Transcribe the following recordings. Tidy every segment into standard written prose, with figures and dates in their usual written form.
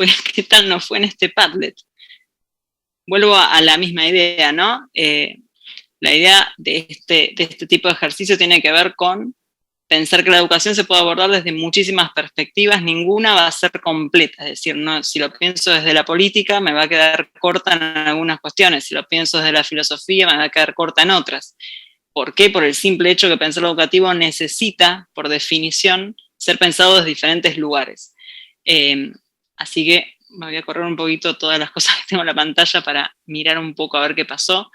pues ¿qué tal nos fue en este Padlet? Vuelvo a la misma idea, ¿no? La idea de este tipo de ejercicio tiene que ver con pensar que la educación se puede abordar desde muchísimas perspectivas, ninguna va a ser completa, es decir, no, si lo pienso desde la política me va a quedar corta en algunas cuestiones, si lo pienso desde la filosofía me va a quedar corta en otras. ¿Por qué? Por el simple hecho que pensar lo educativo necesita, por definición, ser pensado desde diferentes lugares. Así que me voy a correr un poquito todas las cosas que tengo en la pantalla para mirar un poco a ver qué pasó.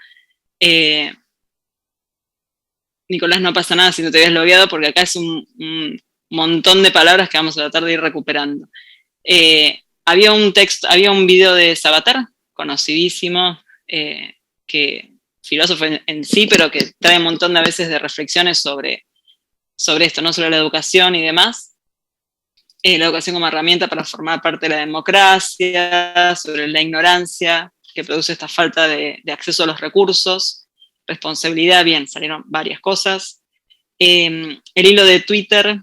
Nicolás, no pasa nada si no te habías logueado, porque acá es un montón de palabras que vamos a tratar de ir recuperando. Había un video de Sabater, conocidísimo, que filósofo en sí, pero que trae un montón de veces de reflexiones sobre esto, no sobre la educación y demás. La educación como herramienta para formar parte de la democracia, sobre la ignorancia que produce esta falta de acceso a los recursos, responsabilidad, bien, salieron varias cosas. El hilo de Twitter,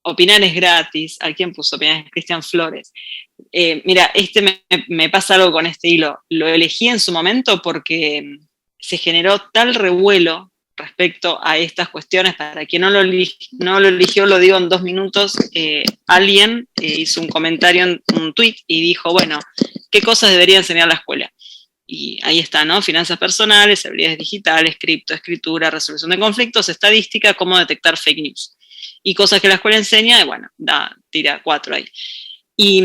opinar es gratis. ¿A quién puso opinar? Cristian Flores. Mira, me pasa algo con este hilo. Lo elegí en su momento porque se generó tal revuelo respecto a estas cuestiones. Para quien no lo eligió, lo digo en 2 minutos. Alguien hizo un comentario en un tweet y dijo, bueno, ¿qué cosas debería enseñar la escuela? Y ahí está, ¿no? Finanzas personales, habilidades digitales, cripto, escritura, resolución de conflictos, estadística, cómo detectar fake news. Y cosas que la escuela enseña, bueno, tira 4 ahí. Y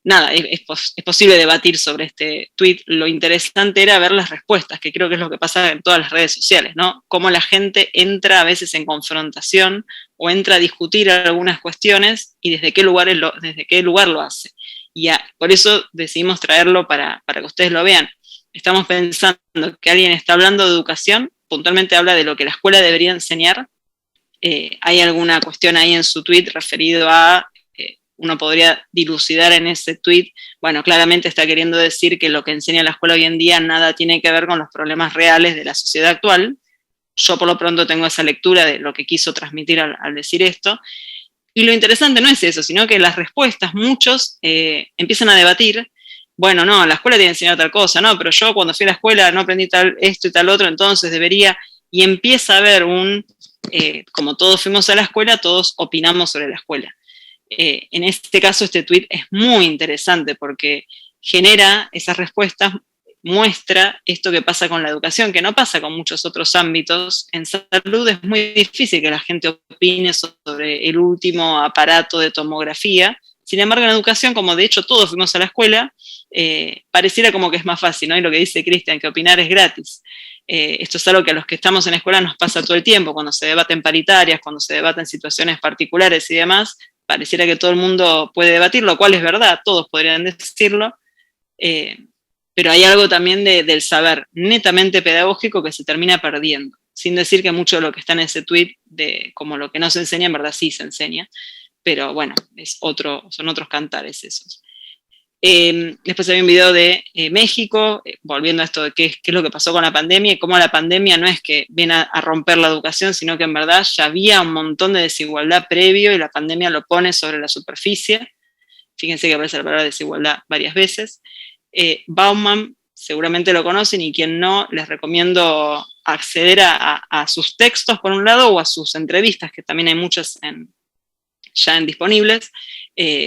nada, es posible debatir sobre este tweet. Lo interesante era ver las respuestas, que creo que es lo que pasa en todas las redes sociales, ¿no? Cómo la gente entra a veces en confrontación o entra a discutir algunas cuestiones y desde qué lugar lo hace. Y por eso decidimos traerlo para que ustedes lo vean. Estamos pensando que alguien está hablando de educación, puntualmente habla de lo que la escuela debería enseñar. Hay alguna cuestión ahí en su tweet referido a, uno podría dilucidar en ese tweet, bueno, claramente está queriendo decir que lo que enseña la escuela hoy en día nada tiene que ver con los problemas reales de la sociedad actual. Yo por lo pronto tengo esa lectura de lo que quiso transmitir al decir esto. Y lo interesante no es eso, sino que las respuestas, muchos empiezan a debatir, bueno, no, la escuela tiene que enseñar tal cosa, no, pero yo cuando fui a la escuela no aprendí esto y tal otro, entonces debería, y empieza a haber como todos fuimos a la escuela, todos opinamos sobre la escuela. En este caso, este tweet es muy interesante porque genera esas respuestas, muestra esto que pasa con la educación, que no pasa con muchos otros ámbitos. En salud es muy difícil que la gente opine sobre el último aparato de tomografía. Sin embargo, en educación, como de hecho todos fuimos a la escuela, pareciera como que es más fácil, ¿no? Y lo que dice Cristian, que opinar es gratis. Esto es algo que a los que estamos en la escuela nos pasa todo el tiempo, cuando se debaten paritarias, cuando se debaten situaciones particulares y demás, pareciera que todo el mundo puede debatir, lo cual es verdad, todos podrían decirlo, pero hay algo también del saber netamente pedagógico que se termina perdiendo, sin decir que mucho de lo que está en ese tweet, como lo que no se enseña, en verdad sí se enseña, pero bueno, son otros cantares esos. Después hay un video de México, volviendo a esto de qué es lo que pasó con la pandemia y cómo la pandemia no es que viene a romper la educación, sino que en verdad ya había un montón de desigualdad previo y la pandemia lo pone sobre la superficie. Fíjense que aparece la palabra desigualdad varias veces. Bauman, seguramente lo conocen, y quien no, les recomiendo acceder a sus textos por un lado o a sus entrevistas, que también hay muchas ya disponibles,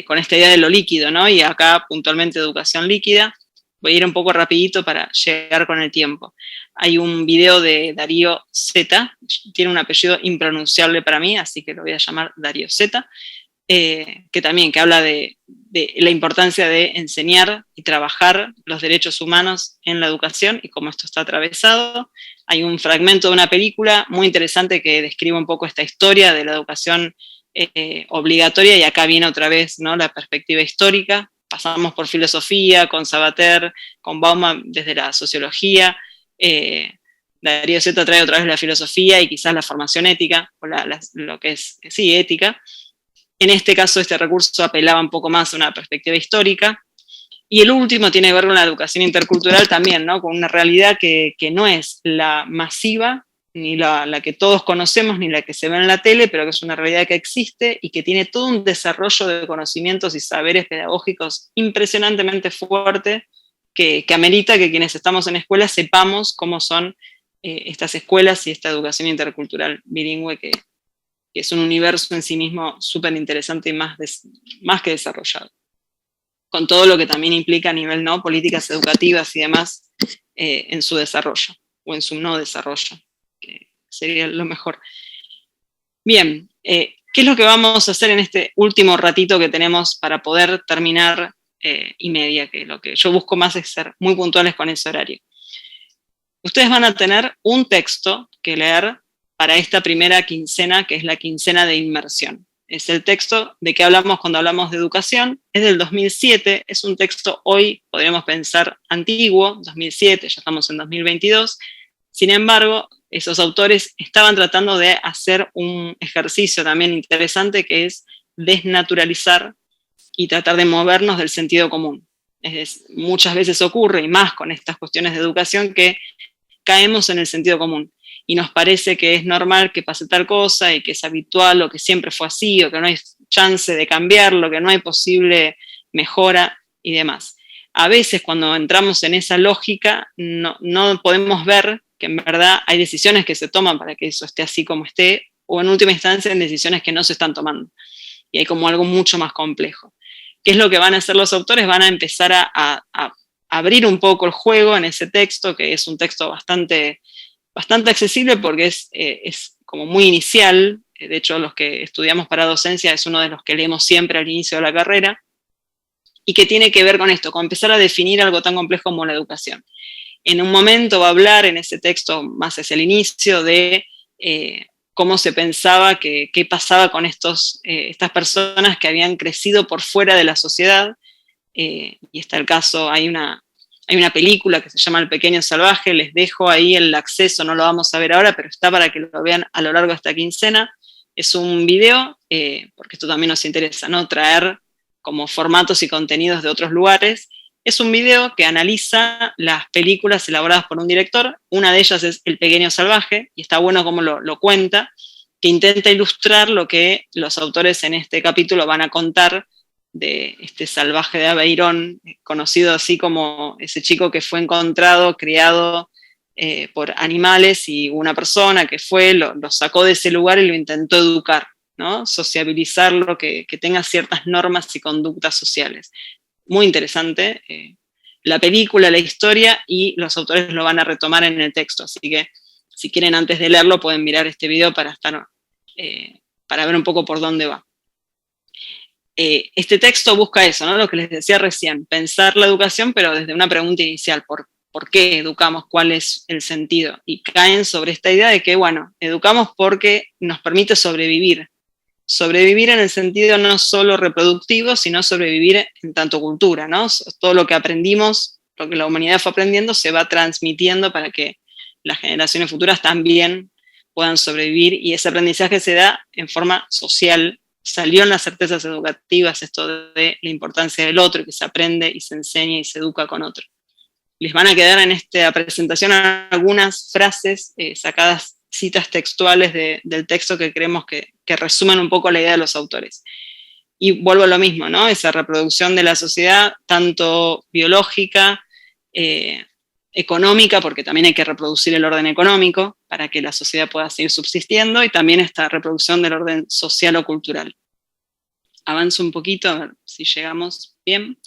con esta idea de lo líquido, ¿no? Y acá puntualmente educación líquida. Voy a ir un poco rapidito para llegar con el tiempo. Hay un video de Darío Z, tiene un apellido impronunciable para mí, así que lo voy a llamar Darío Z, que también que habla de la importancia de enseñar y trabajar los derechos humanos en la educación y cómo esto está atravesado. Hay un fragmento de una película muy interesante que describe un poco esta historia de la educación obligatoria, y acá viene otra vez, ¿no?, la perspectiva histórica. Pasamos por filosofía, con Sabater, con Bauman desde la sociología, Darío Z trae otra vez la filosofía y quizás la formación ética, o lo que es, sí, ética. En este caso, este recurso apelaba un poco más a una perspectiva histórica. Y el último tiene que ver con la educación intercultural también, ¿no?, con una realidad que no es la masiva ni la que todos conocemos, ni la que se ve en la tele, pero que es una realidad que existe y que tiene todo un desarrollo de conocimientos y saberes pedagógicos impresionantemente fuerte que amerita que quienes estamos en escuelas sepamos cómo son estas escuelas y esta educación intercultural bilingüe que es un universo en sí mismo súper interesante y más que desarrollado. Con todo lo que también implica a nivel, ¿no?, políticas educativas y demás en su desarrollo o en su no desarrollo, que sería lo mejor. Bien, ¿qué es lo que vamos a hacer en este último ratito que tenemos para poder terminar y media? Que lo que yo busco más es ser muy puntuales con ese horario. Ustedes van a tener un texto que leer para esta primera quincena, que es la quincena de inmersión. Es el texto de que hablamos cuando hablamos de educación, es del 2007, es un texto hoy, podríamos pensar, antiguo, 2007, ya estamos en 2022, sin embargo, esos autores estaban tratando de hacer un ejercicio también interesante que es desnaturalizar y tratar de movernos del sentido común. Muchas veces ocurre, y más con estas cuestiones de educación, que caemos en el sentido común y nos parece que es normal que pase tal cosa y que es habitual o que siempre fue así o que no hay chance de cambiarlo, que no hay posible mejora y demás. A veces cuando entramos en esa lógica no podemos ver que en verdad hay decisiones que se toman para que eso esté así como esté, o en última instancia en decisiones que no se están tomando. Y hay como algo mucho más complejo. ¿Qué es lo que van a hacer los autores? Van a empezar a abrir un poco el juego en ese texto, que es un texto bastante accesible porque es como muy inicial. De hecho, los que estudiamos para docencia es uno de los que leemos siempre al inicio de la carrera, y que tiene que ver con esto, con empezar a definir algo tan complejo como la educación. En un momento va a hablar en ese texto, más hacia el inicio, de cómo se pensaba qué pasaba con estas personas que habían crecido por fuera de la sociedad, y está el caso, hay una película que se llama El Pequeño Salvaje, les dejo ahí el acceso, no lo vamos a ver ahora, pero está para que lo vean a lo largo de esta quincena. Es un video, porque esto también nos interesa, ¿no?, traer como formatos y contenidos de otros lugares. Es un video que analiza las películas elaboradas por un director, una de ellas es El Pequeño Salvaje, y está bueno cómo lo cuenta, que intenta ilustrar lo que los autores en este capítulo van a contar de este salvaje de Aveirón, conocido así como ese chico que fue encontrado, criado por animales, y una persona que fue, lo sacó de ese lugar y lo intentó educar, ¿no?, sociabilizarlo, que tenga ciertas normas y conductas sociales. Muy interesante la película, la historia, y los autores lo van a retomar en el texto, así que si quieren antes de leerlo pueden mirar este video para ver un poco por dónde va. Este texto busca eso, ¿no?, lo que les decía recién, pensar la educación pero desde una pregunta inicial, ¿por qué educamos? ¿Cuál es el sentido? Y caen sobre esta idea de que, bueno, educamos porque nos permite sobrevivir en el sentido no solo reproductivo, sino sobrevivir en tanto cultura, ¿no? Todo lo que aprendimos, lo que la humanidad fue aprendiendo, se va transmitiendo para que las generaciones futuras también puedan sobrevivir, y ese aprendizaje se da en forma social. Salió en las certezas educativas esto de la importancia del otro, que se aprende y se enseña y se educa con otro. Les van a quedar en esta presentación algunas frases sacadas, citas textuales del texto que creemos que resumen un poco la idea de los autores. Y vuelvo a lo mismo, ¿no?, esa reproducción de la sociedad, tanto biológica, económica, porque también hay que reproducir el orden económico para que la sociedad pueda seguir subsistiendo, y también esta reproducción del orden social o cultural. Avanzo un poquito, a ver si llegamos bien.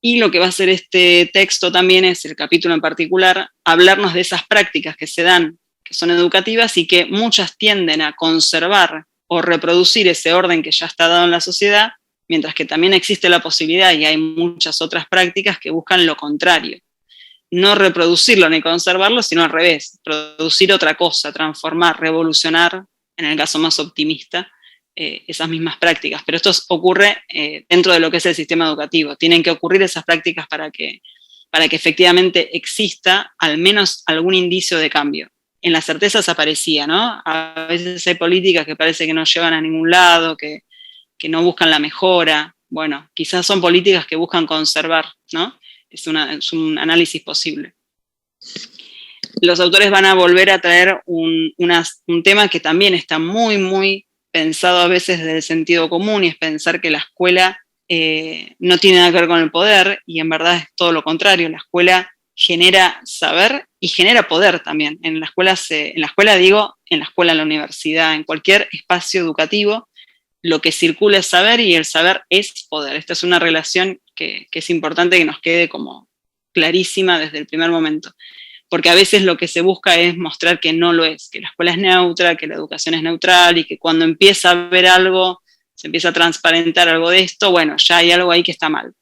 Y lo que va a hacer este texto también es, el capítulo en particular, hablarnos de esas prácticas que se dan, que son educativas y que muchas tienden a conservar o reproducir ese orden que ya está dado en la sociedad, mientras que también existe la posibilidad, y hay muchas otras prácticas que buscan lo contrario. No reproducirlo ni conservarlo, sino al revés, producir otra cosa, transformar, revolucionar, en el caso más optimista, esas mismas prácticas. Pero esto ocurre dentro de lo que es el sistema educativo. Tienen que ocurrir esas prácticas para que efectivamente exista al menos algún indicio de cambio. En las certezas aparecía, ¿no? A veces hay políticas que parece que no llevan a ningún lado, que no buscan la mejora. Bueno, quizás son políticas que buscan conservar, ¿no? Es un análisis posible. los autores van a volver a traer un tema que también está muy, muy pensado a veces desde el sentido común, y es pensar que la escuela no tiene nada que ver con el poder, y en verdad es todo lo contrario. La escuela genera saber y genera poder también. En la escuela, en la universidad, en cualquier espacio educativo, lo que circula es saber y el saber es poder. Esta es una relación que es importante que nos quede como clarísima desde el primer momento, porque a veces lo que se busca es mostrar que no lo es, que la escuela es neutra, que la educación es neutral, y que cuando empieza a ver algo, se empieza a transparentar algo de esto, bueno, ya hay algo ahí que está mal.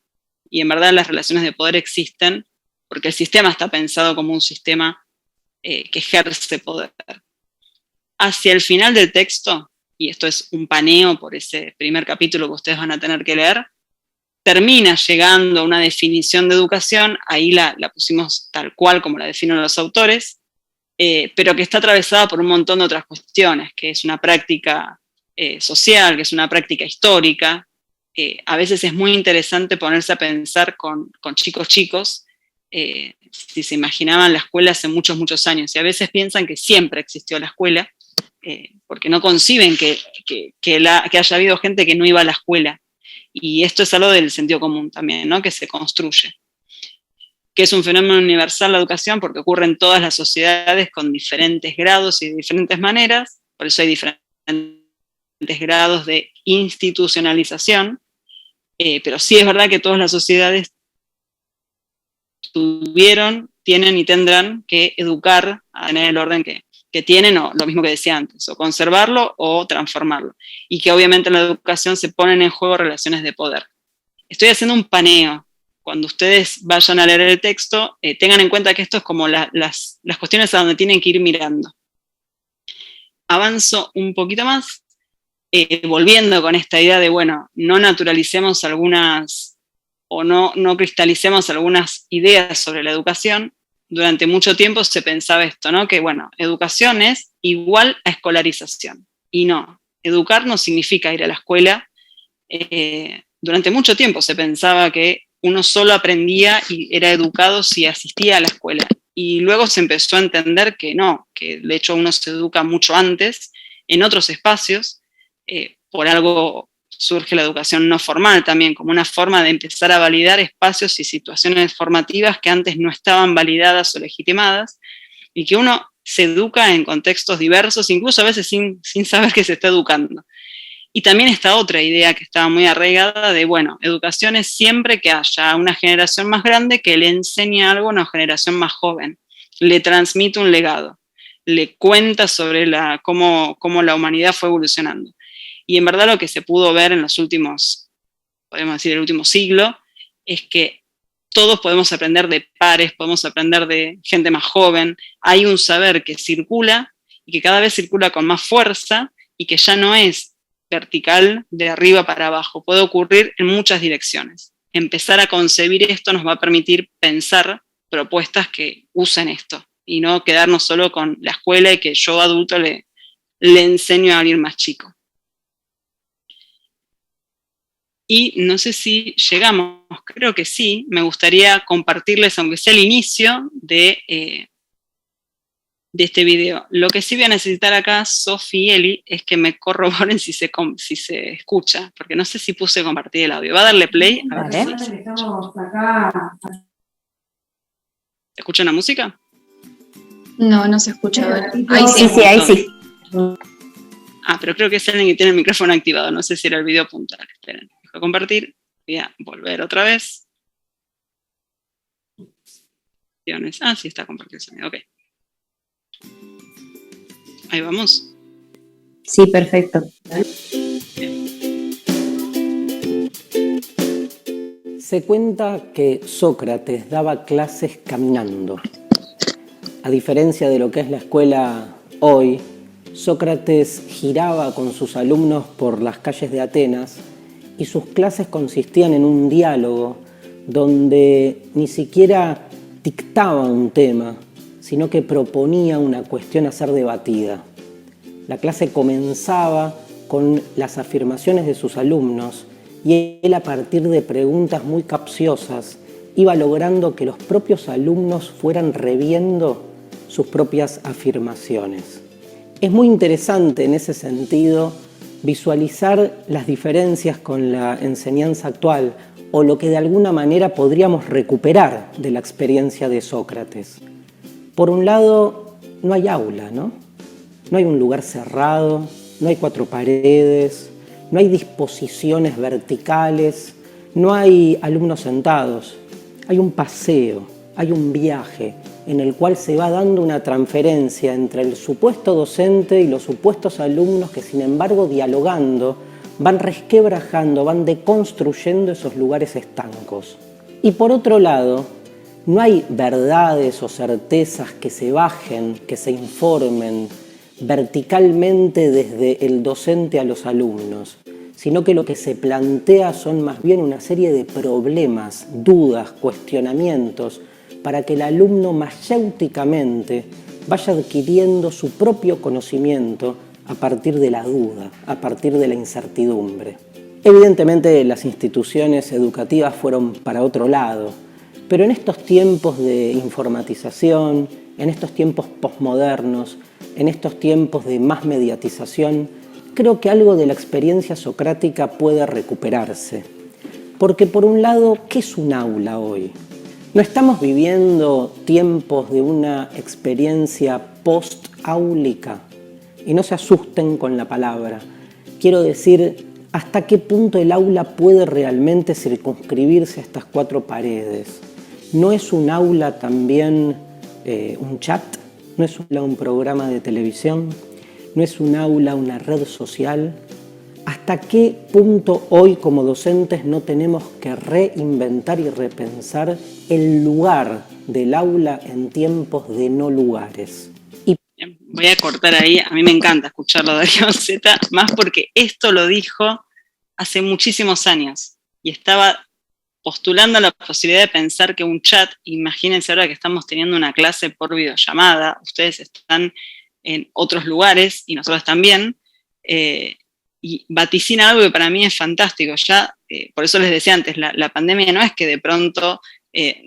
Y en verdad las relaciones de poder existen porque el sistema está pensado como un sistema que ejerce poder. Hacia el final del texto, y esto es un paneo por ese primer capítulo que ustedes van a tener que leer, termina llegando a una definición de educación, ahí la pusimos tal cual como la definen los autores, pero que está atravesada por un montón de otras cuestiones, que es una práctica social, que es una práctica histórica. A veces es muy interesante ponerse a pensar con chicos, si se imaginaban la escuela hace muchos, muchos años, y a veces piensan que siempre existió la escuela, porque no conciben que haya habido gente que no iba a la escuela. Y esto es algo del sentido común también, ¿no? Que se construye. Que es un fenómeno universal la educación porque ocurre en todas las sociedades con diferentes grados y de diferentes maneras, por eso hay diferentes grados de institucionalización, pero sí es verdad que todas las sociedades tienen y tendrán que educar a tener el orden que tienen, o lo mismo que decía antes, o conservarlo o transformarlo. Y que obviamente en la educación se ponen en juego relaciones de poder. Estoy haciendo un paneo. Cuando ustedes vayan a leer el texto, tengan en cuenta que esto es como las cuestiones a donde tienen que ir mirando. Avanzo un poquito más, volviendo con esta idea de, bueno, no naturalicemos algunas, o no cristalicemos algunas ideas sobre la educación. Durante mucho tiempo se pensaba esto, ¿no? Que, bueno, educación es igual a escolarización. Y no, educar no significa ir a la escuela. Durante mucho tiempo se pensaba que uno solo aprendía y era educado si asistía a la escuela. Y luego se empezó a entender que no, que de hecho uno se educa mucho antes, en otros espacios. Por algo surge la educación no formal también, como una forma de empezar a validar espacios y situaciones formativas que antes no estaban validadas o legitimadas, y que uno se educa en contextos diversos, incluso a veces sin saber que se está educando. Y también esta otra idea que estaba muy arraigada de, bueno, educación es siempre que haya una generación más grande que le enseñe algo a una generación más joven, le transmite un legado, le cuenta sobre cómo la humanidad fue evolucionando. Y en verdad lo que se pudo ver en los últimos, podemos decir el último siglo, es que todos podemos aprender de pares, podemos aprender de gente más joven. Hay un saber que circula y que cada vez circula con más fuerza y que ya no es vertical de arriba para abajo, puede ocurrir en muchas direcciones. Empezar a concebir esto nos va a permitir pensar propuestas que usen esto y no quedarnos solo con la escuela y que yo adulto le enseño a alguien más chico. Y no sé si llegamos, creo que sí, me gustaría compartirles, aunque sea el inicio de este video. Lo que sí voy a necesitar acá, Sofi y Eli, es que me corroboren si se escucha, porque no sé si puse compartir el audio. ¿Va a darle play? A ver si se escucha la música. No, no se escucha. Ahí sí, ahí sí. Ah, pero creo que es alguien que tiene el micrófono activado. No sé si era el video puntual. Esperen, dejo compartir. Voy a volver otra vez. Ah, sí, está compartido el sonido. Ok. Ahí vamos. Sí, perfecto. Se cuenta que Sócrates daba clases caminando. A diferencia de lo que es la escuela hoy, Sócrates giraba con sus alumnos por las calles de Atenas y sus clases consistían en un diálogo donde ni siquiera dictaba un tema, sino que proponía una cuestión a ser debatida. La clase comenzaba con las afirmaciones de sus alumnos y él, a partir de preguntas muy capciosas, iba logrando que los propios alumnos fueran reviendo sus propias afirmaciones. Es muy interesante en ese sentido visualizar las diferencias con la enseñanza actual o lo que de alguna manera podríamos recuperar de la experiencia de Sócrates. Por un lado, no hay aula, ¿no? No hay un lugar cerrado, no hay 4 paredes, no hay disposiciones verticales, no hay alumnos sentados, hay un paseo, hay un viaje en el cual se va dando una transferencia entre el supuesto docente y los supuestos alumnos que, sin embargo, dialogando, van resquebrajando, van deconstruyendo esos lugares estancos. Y por otro lado, no hay verdades o certezas que se bajen, que se informen verticalmente desde el docente a los alumnos, sino que lo que se plantea son más bien una serie de problemas, dudas, cuestionamientos, para que el alumno mayéuticamente vaya adquiriendo su propio conocimiento a partir de la duda, a partir de la incertidumbre. Evidentemente las instituciones educativas fueron para otro lado, pero en estos tiempos de informatización, en estos tiempos posmodernos, en estos tiempos de más mediatización, creo que algo de la experiencia socrática puede recuperarse. Porque por un lado, ¿qué es un aula hoy? ¿No estamos viviendo tiempos de una experiencia post-áulica? Y no se asusten con la palabra. Quiero decir, ¿hasta qué punto el aula puede realmente circunscribirse a estas 4 paredes? ¿No es un aula también un chat? ¿No es un programa de televisión? ¿No es un aula una red social? ¿Hasta qué punto hoy como docentes no tenemos que reinventar y repensar el lugar del aula en tiempos de no lugares? Voy a cortar ahí, a mí me encanta escucharlo Darío Zeta, más porque esto lo dijo hace muchísimos años y estaba postulando la posibilidad de pensar que un chat, imagínense ahora que estamos teniendo una clase por videollamada, ustedes están en otros lugares y nosotros también, y vaticina algo que para mí es fantástico. Ya, por eso les decía antes, la pandemia no es que de pronto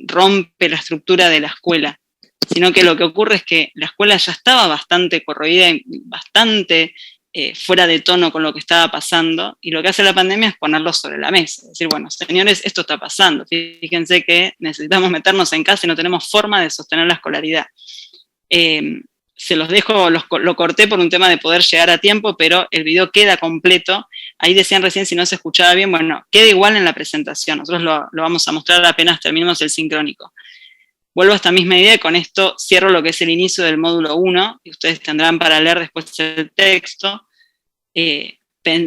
rompe la estructura de la escuela, sino que lo que ocurre es que la escuela ya estaba bastante corroída y bastante fuera de tono con lo que estaba pasando, y lo que hace la pandemia es ponerlo sobre la mesa, es decir, bueno, señores, esto está pasando, fíjense que necesitamos meternos en casa y no tenemos forma de sostener la escolaridad. Se los dejo, lo corté por un tema de poder llegar a tiempo, pero el video queda completo. Ahí decían recién si no se escuchaba bien, bueno, queda igual en la presentación, nosotros lo vamos a mostrar apenas terminemos el sincrónico. Vuelvo a esta misma idea y con esto cierro lo que es el inicio del módulo 1, y ustedes tendrán para leer después el texto.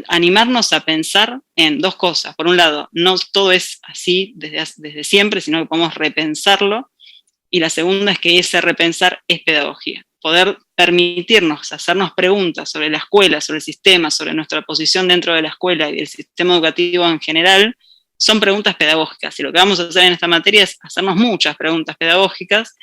Animarnos a pensar en 2 cosas. Por un lado, no todo es así desde siempre, sino que podemos repensarlo. Y la segunda es que ese repensar es pedagogía. Poder permitirnos hacernos preguntas sobre la escuela, sobre el sistema, sobre nuestra posición dentro de la escuela y del sistema educativo en general, son preguntas pedagógicas. Y lo que vamos a hacer en esta materia es hacernos muchas preguntas pedagógicas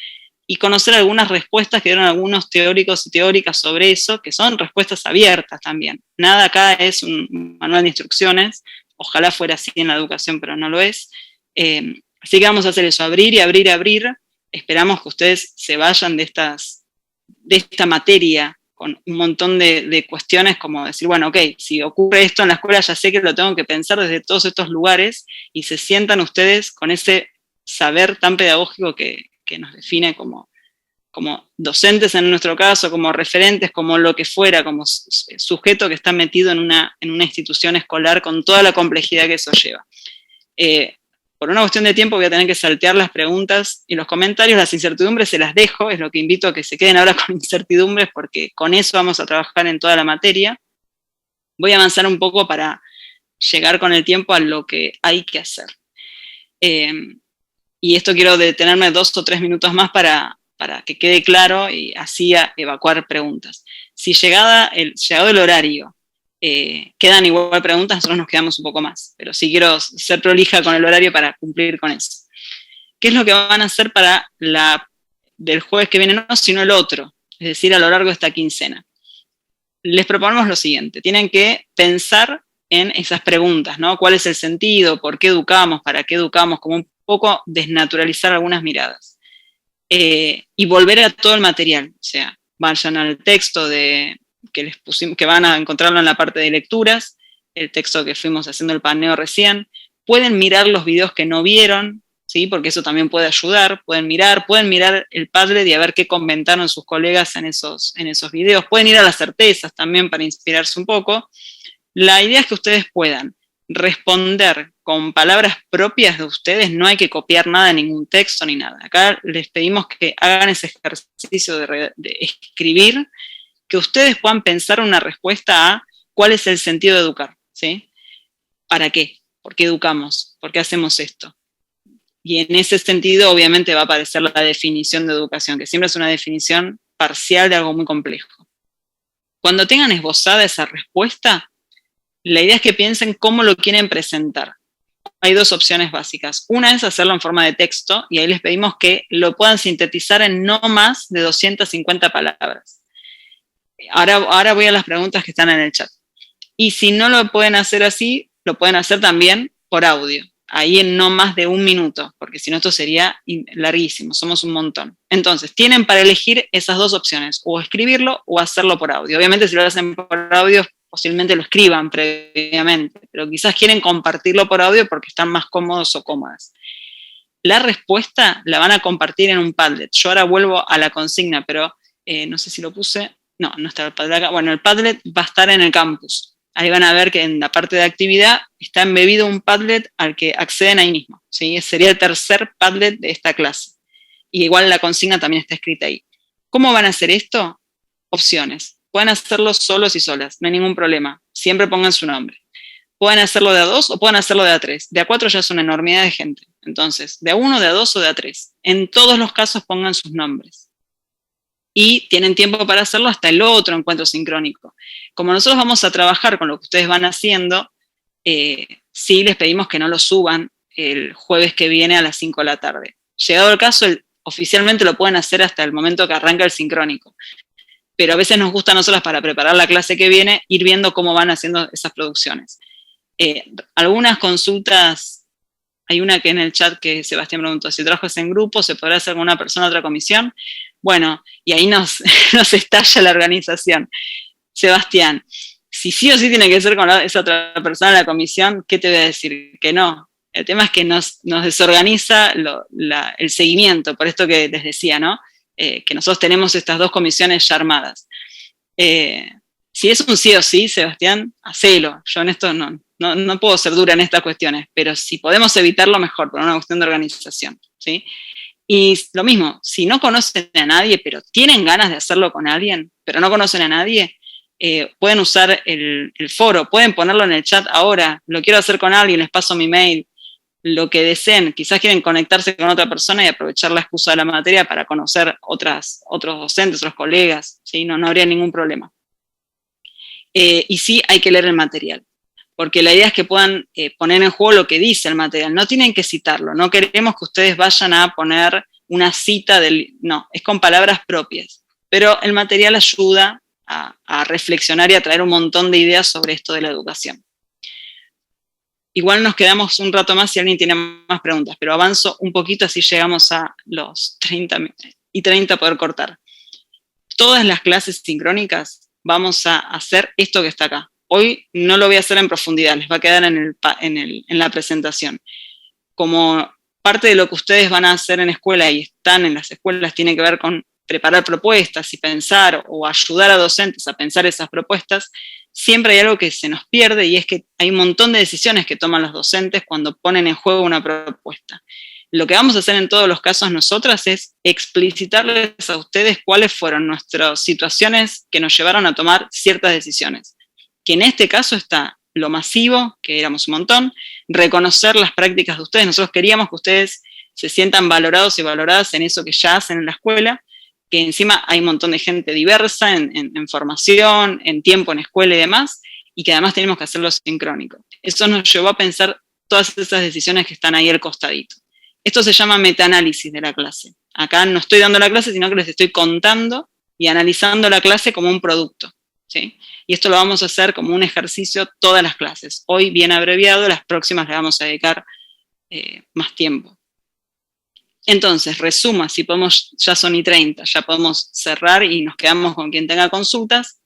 y conocer algunas respuestas que dieron algunos teóricos y teóricas sobre eso, que son respuestas abiertas también. Nada acá es un manual de instrucciones, ojalá fuera así en la educación, pero no lo es. Así que vamos a hacer eso, abrir y abrir y abrir. Esperamos que ustedes se vayan de esta materia con un montón de cuestiones como decir, bueno, ok, si ocurre esto en la escuela ya sé que lo tengo que pensar desde todos estos lugares, y se sientan ustedes con ese saber tan pedagógico que nos define como docentes en nuestro caso, como referentes, como lo que fuera, como sujeto que está metido en una institución escolar con toda la complejidad que eso lleva. Por una cuestión de tiempo voy a tener que saltear las preguntas y los comentarios, las incertidumbres se las dejo, es lo que invito a que se queden ahora con incertidumbres porque con eso vamos a trabajar en toda la materia. Voy a avanzar un poco para llegar con el tiempo a lo que hay que hacer. Y esto quiero detenerme 2 o 3 minutos más para que quede claro y así evacuar preguntas. Si llegado el horario quedan igual preguntas, nosotros nos quedamos un poco más, pero sí quiero ser prolija con el horario para cumplir con eso. ¿Qué es lo que van a hacer para del jueves que viene? No, sino el otro, es decir, a lo largo de esta quincena. Les proponemos lo siguiente, tienen que pensar en esas preguntas, ¿no? ¿Cuál es el sentido? ¿Por qué educamos? ¿Para qué educamos? Como un poco desnaturalizar algunas miradas. y volver a todo el material, o sea, vayan al texto que les pusimos, que van a encontrarlo en la parte de lecturas, el texto que fuimos haciendo el paneo recién, pueden mirar los videos que no vieron, ¿sí? Porque eso también puede ayudar, pueden mirar el Padlet y a ver qué comentaron sus colegas en esos videos, pueden ir a las certezas también para inspirarse un poco. La idea es que ustedes puedan responder con palabras propias de ustedes, no hay que copiar nada de ningún texto ni nada. Acá les pedimos que hagan ese ejercicio de escribir, que ustedes puedan pensar una respuesta a cuál es el sentido de educar, ¿sí? ¿Para qué? ¿Por qué educamos? ¿Por qué hacemos esto? Y en ese sentido, obviamente, va a aparecer la definición de educación, que siempre es una definición parcial de algo muy complejo. Cuando tengan esbozada esa respuesta, la idea es que piensen cómo lo quieren presentar. Hay dos opciones básicas. Una es hacerlo en forma de texto, y ahí les pedimos que lo puedan sintetizar en no más de 250 palabras. Ahora voy a las preguntas que están en el chat. Y si no lo pueden hacer así, lo pueden hacer también por audio, ahí en no más de 1 minuto, porque si no esto sería larguísimo, somos un montón. Entonces, tienen para elegir esas dos opciones, o escribirlo o hacerlo por audio. Obviamente si lo hacen por audio, posiblemente lo escriban previamente, pero quizás quieren compartirlo por audio porque están más cómodos o cómodas. La respuesta la van a compartir en un Padlet. Yo ahora vuelvo a la consigna, pero no sé si lo puse. No está el Padlet acá. Bueno, el Padlet va a estar en el campus. Ahí van a ver que en la parte de actividad está embebido un Padlet al que acceden ahí mismo, ¿sí? Sería el tercer Padlet de esta clase. Y igual la consigna también está escrita ahí. ¿Cómo van a hacer esto? Opciones. Pueden hacerlo solos y solas, no hay ningún problema. Siempre pongan su nombre. Pueden hacerlo de a 2 o pueden hacerlo de a 3. De a 4 ya es una enormidad de gente. Entonces, de a 1, de a 2 o de a 3. En todos los casos pongan sus nombres. Y tienen tiempo para hacerlo hasta el otro encuentro sincrónico. Como nosotros vamos a trabajar con lo que ustedes van haciendo, sí les pedimos que no lo suban el jueves que viene a las 5 de la tarde. Llegado el caso, oficialmente lo pueden hacer hasta el momento que arranca el sincrónico. Pero a veces nos gusta a nosotros, para preparar la clase que viene, ir viendo cómo van haciendo esas producciones. Algunas consultas, hay una que en el chat que Sebastián preguntó, si trabajas en grupo, ¿se podrá hacer con una persona de otra comisión? Bueno, y ahí nos estalla la organización. Sebastián, si sí o sí tiene que ser con esa otra persona de la comisión, ¿qué te voy a decir? Que no. El tema es que nos desorganiza el seguimiento, por esto que les decía, ¿no? Que nosotros tenemos estas dos comisiones ya armadas. Si es un sí o sí, Sebastián, hacelo. Yo en esto no puedo ser dura en estas cuestiones, pero si podemos evitarlo, mejor, por una cuestión de organización, ¿sí? Y lo mismo, si no conocen a nadie, pero tienen ganas de hacerlo con alguien, pero no conocen a nadie, pueden usar el foro, pueden ponerlo en el chat ahora, lo quiero hacer con alguien, les paso mi mail, lo que deseen. Quizás quieren conectarse con otra persona y aprovechar la excusa de la materia para conocer otros docentes, otros colegas, ¿sí? No habría ningún problema. Y sí, hay que leer el material, porque la idea es que puedan poner en juego lo que dice el material. No tienen que citarlo, no queremos que ustedes vayan a poner una cita no, es con palabras propias, pero el material ayuda a reflexionar y a traer un montón de ideas sobre esto de la educación. Igual nos quedamos un rato más si alguien tiene más preguntas, pero avanzo un poquito, así llegamos a los 30 poder cortar. Todas las clases sincrónicas vamos a hacer esto que está acá. Hoy no lo voy a hacer en profundidad, les va a quedar en la presentación. Como parte de lo que ustedes van a hacer en escuela y están en las escuelas tiene que ver con preparar propuestas y pensar o ayudar a docentes a pensar esas propuestas, siempre hay algo que se nos pierde, y es que hay un montón de decisiones que toman los docentes cuando ponen en juego una propuesta. Lo que vamos a hacer en todos los casos nosotras es explicitarles a ustedes cuáles fueron nuestras situaciones que nos llevaron a tomar ciertas decisiones. Que en este caso está lo masivo, que éramos un montón, reconocer las prácticas de ustedes. Nosotros queríamos que ustedes se sientan valorados y valoradas en eso que ya hacen en la escuela, que encima hay un montón de gente diversa en formación, en tiempo, en escuela y demás, y que además tenemos que hacerlo sincrónico. Eso nos llevó a pensar todas esas decisiones que están ahí al costadito. Esto se llama metaanálisis de la clase. Acá no estoy dando la clase, sino que les estoy contando y analizando la clase como un producto, ¿sí? Y esto lo vamos a hacer como un ejercicio todas las clases. Hoy bien abreviado, las próximas le vamos a dedicar más tiempo. Entonces, resuma, si podemos, ya son y 30, ya podemos cerrar y nos quedamos con quien tenga consultas.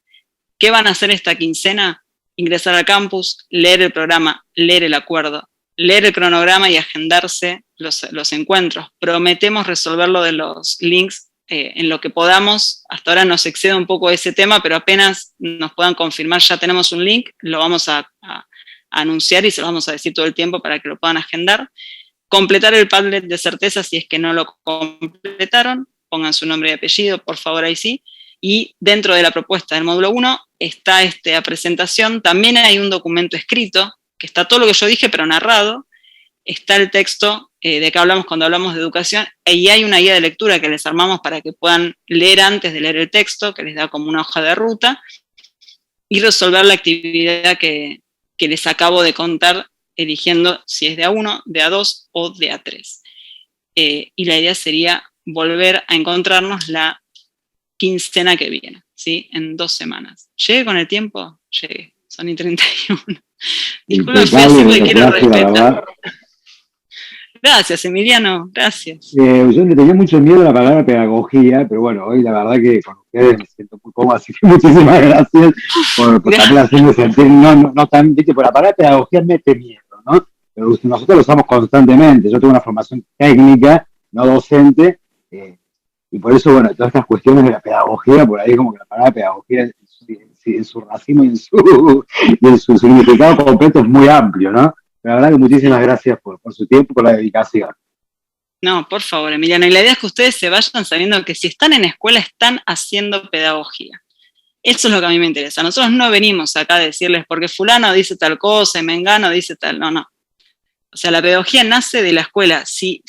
¿Qué van a hacer esta quincena? Ingresar al campus, leer el programa, leer el acuerdo, leer el cronograma y agendarse los encuentros. Prometemos resolver lo de los links en lo que podamos. Hasta ahora nos excede un poco ese tema, pero apenas nos puedan confirmar, ya tenemos un link, lo vamos a anunciar y se lo vamos a decir todo el tiempo para que lo puedan agendar. Completar el Padlet de certeza si es que no lo completaron, pongan su nombre y apellido, por favor, ahí sí. Y dentro de la propuesta del módulo 1 está esta presentación, también hay un documento escrito, que está todo lo que yo dije, pero narrado, está el texto de que hablamos cuando hablamos de educación, y hay una guía de lectura que les armamos para que puedan leer antes de leer el texto, que les da como una hoja de ruta, y resolver la actividad que les acabo de contar, eligiendo si es de A1, de A2 o de A3. Y la idea sería volver a encontrarnos la quincena que viene, ¿sí? En 2 semanas. ¿Llegué con el tiempo? Llegué. Son y 31. Disculpen, siempre quiero respetar. Gracias, Emiliano, gracias. Yo le tenía mucho miedo a la palabra pedagogía, pero bueno, hoy la verdad que con ustedes me siento muy cómodo, así que muchísimas gracias por también hacerme sentir, no tan, viste, por la palabra pedagogía mete miedo, ¿no? Pero nosotros lo usamos constantemente. Yo tengo una formación técnica, no docente, y por eso, bueno, todas estas cuestiones de la pedagogía, por ahí como que la palabra pedagogía en su racimo y en su significado completo es muy amplio, ¿no? La verdad que muchísimas gracias por su tiempo, por la dedicación. No, por favor, Emiliano. Y la idea es que ustedes se vayan sabiendo que si están en escuela están haciendo pedagogía. Eso es lo que a mí me interesa. Nosotros no venimos acá a decirles porque fulano dice tal cosa y mengano dice tal. No. O sea, la pedagogía nace de la escuela. Si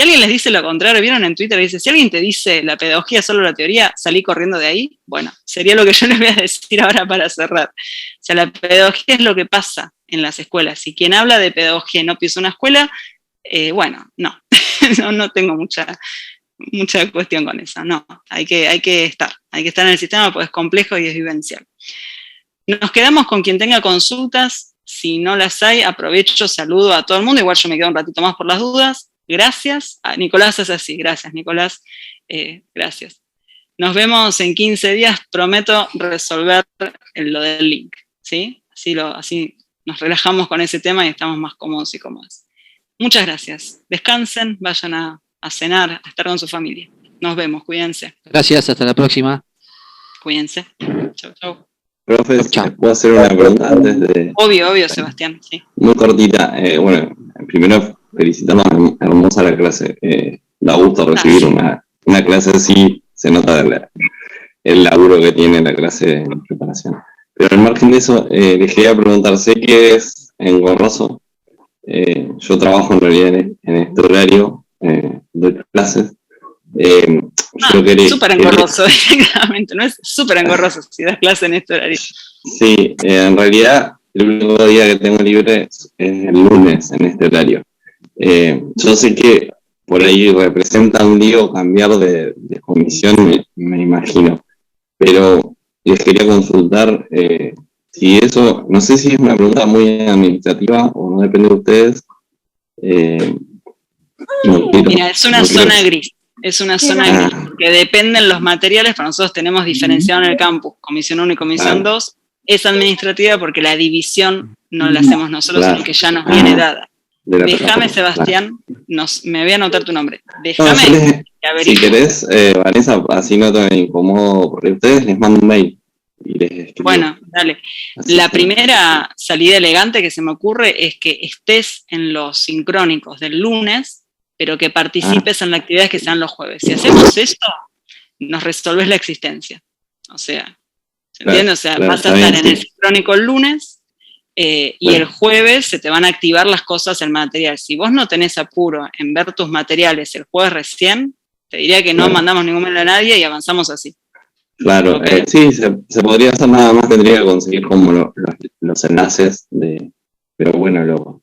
alguien les dice lo contrario, vieron en Twitter, dice, si alguien te dice la pedagogía es solo la teoría, salí corriendo de ahí. Bueno, sería lo que yo les voy a decir ahora para cerrar. O sea, la pedagogía es lo que pasa en las escuelas. Si quien habla de pedagogía y no pisa una escuela, bueno, no. no tengo mucha cuestión con eso. No, hay que estar en el sistema porque es complejo y es vivencial. Nos quedamos con quien tenga consultas. Si no las hay, aprovecho, saludo a todo el mundo. Igual yo me quedo un ratito más por las dudas. Gracias. Nicolás es así. Gracias, Nicolás. Gracias. Nos vemos en 15 días. Prometo resolver lo del link. ¿Sí? Así nos relajamos con ese tema y estamos más cómodos y cómodas. Muchas gracias. Descansen, vayan a cenar, a estar con su familia. Nos vemos, cuídense. Gracias, hasta la próxima. Cuídense. Chau. Profe, ¿puedo hacer una pregunta antes de...? Obvio, Sebastián, sí. Muy cortita. Bueno, primero felicitarnos, hermosa la clase. Da gusto recibir una clase así, se nota el laburo que tiene la clase en preparación. Pero al margen de eso, les quería preguntar, sé que es engorroso. Yo trabajo en realidad en este horario, doy clases. Súper engorroso, directamente, ¿no? Es súper engorroso si das clase en este horario. Sí, en realidad el único día que tengo libre es el lunes en este horario. Yo sé que por ahí representa un lío cambiar de comisión, me imagino, pero les quería consultar si eso, no sé si es una pregunta muy administrativa o no, depende de ustedes. Mira, es una zona gris. Es una zona gris, que dependen los materiales, pero nosotros tenemos diferenciado en el campus, comisión 1 y comisión 2, es administrativa porque la división no la hacemos nosotros, sino que ya nos viene dada. Déjame, Sebastián, me voy a anotar tu nombre. Déjame. Si querés, Vanessa, así no te incomodo, porque ustedes les mando un mail. Y les escribo. Bueno, dale. La primera salida elegante que se me ocurre es que estés en los sincrónicos del lunes, pero que participes en las actividades que sean los jueves. Si hacemos esto, nos resolves la existencia. O sea, ¿se entiende? O sea, vas a estar en el sincrónico el lunes y el jueves se te van a activar las cosas, el material. Si vos no tenés apuro en ver tus materiales el jueves recién, te diría que no mandamos ningún mail a nadie y avanzamos así. Claro, ¿okay? Sí, se podría hacer, nada más tendría que conseguir como los enlaces pero bueno,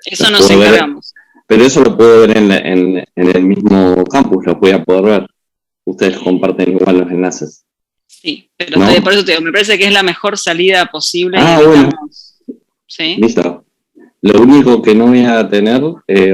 eso nos encargamos. Pero eso lo puedo ver en el mismo campus, lo voy a poder ver. Ustedes comparten igual los enlaces. Sí, pero ¿no? Por eso te digo, me parece que es la mejor salida posible. Bueno. ¿Sí? Listo. Lo único que no voy a tener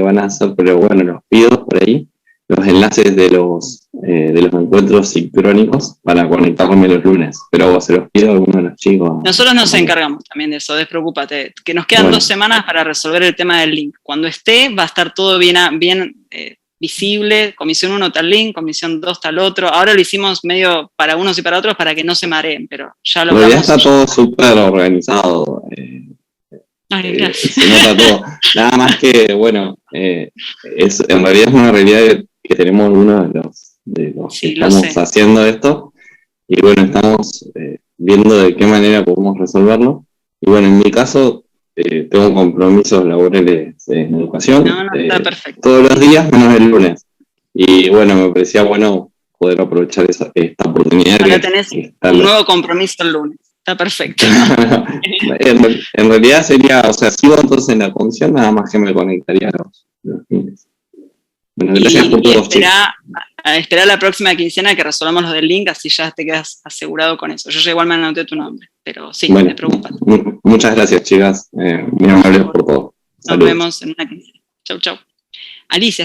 van a ser, pero bueno, los pido por ahí, los enlaces de los encuentros sincrónicos para conectarme los lunes, pero se los pido a alguno de los chicos. Nosotros nos encargamos también de eso, despreocúpate, que nos quedan 2 semanas para resolver el tema del link. Cuando esté, va a estar todo bien visible, comisión 1 tal link, comisión 2 tal otro. Ahora lo hicimos medio para unos y para otros para que no se mareen, pero ya lo vamos. Ya vamos. está todo súper organizado. Ay, gracias. Se nota todo. Nada más que, bueno, en realidad es una realidad que tenemos uno de los Sí, que lo estamos sé. haciendo esto. Y bueno, estamos viendo de qué manera podemos resolverlo. Y bueno, en mi caso, tengo compromisos laborales en educación. No, está perfecto. Todos los días, menos el lunes. Y bueno, me parecía bueno poder aprovechar esta oportunidad. Ahora tenés un nuevo compromiso el lunes. Está perfecto. en realidad sería, o sea, sigo entonces en la comisión, nada más que me conectaría los fines. Bueno, gracias por todos, chicos. Espera la próxima quincena que resolvamos los del link, así ya te quedas asegurado con eso. Yo ya igual me anoté tu nombre, pero sí, bueno, te preocupas. Muchas gracias, chicas. Muy amables por todo. Nos vemos en una quincena. Chau, chau. Alicia.